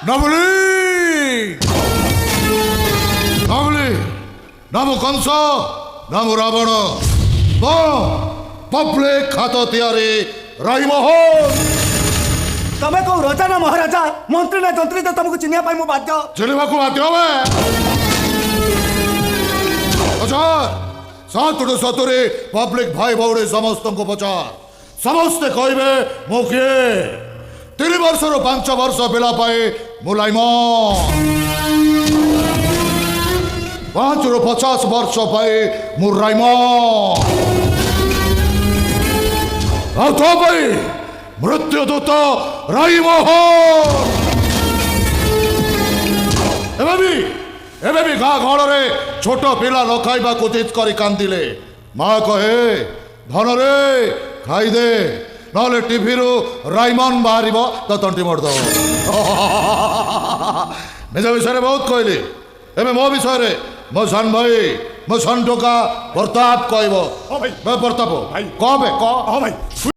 ନବଲି ନବଲି ନାମ କଂସ ନାମ ରାବଣ ପବ୍ଲିକ ଖାତ ତିଆରି ରାଇମୋହନ ତମେ କୋଉ ରଜା ନା ମହାରାଜା ମନ୍ତ୍ରୀ ନା ଯନ୍ତ୍ରୀ ତ ତମକୁ ଚିହ୍ନିବା ପାଇଁ ମୁଁ ବାଧ୍ୟ। ଚିହ୍ନିବାକୁ ବାଧ୍ୟ ହବେ ପଚାର ସାତୁଠୁ ସତୁରି ପବ୍ଲିକ ଭାଇ ଭଉଣୀ ସମସ୍ତଙ୍କୁ ପଚାର ସମସ୍ତେ କହିବେ ମୁଁ କିଏ 3 ବର୍ଷରୁ 5 ବର୍ଷ ପିଲା ପାଇଁ ମୁଁ ଲାଇମନ 5ରୁ 50 ବର୍ଷ ପାଇଁ ମୁଁ ରାଇମନ ଆଉ ତୋ ପାଇଁ ମୃତ୍ୟୁଦୂତ ରାଇମୋହନ ଏବେ ବି ଗାଁ ଗହଳରେ ଛୋଟ ପିଲା ନ ଖାଇବାକୁ ଜିଦ୍ କରି କାନ୍ଦିଲେ ମା କହେ ଧନରେ ଖାଇଦେ ନହେଲେ ଟିଭିରୁ ରାଇମନ ବାହାରିବ ତ ତଣ୍ଟି ମରିଦବ ନିଜ ବିଷୟରେ ବହୁତ କହିଲି ଏବେ ମୋ ବିଷୟରେ ମୋ ସାନ ଭାଇ ମୋ ସାନ ଟୋକା ପ୍ରତାପ କହିବ ପ୍ରତାପ କହ ବେ କହ ଭାଇ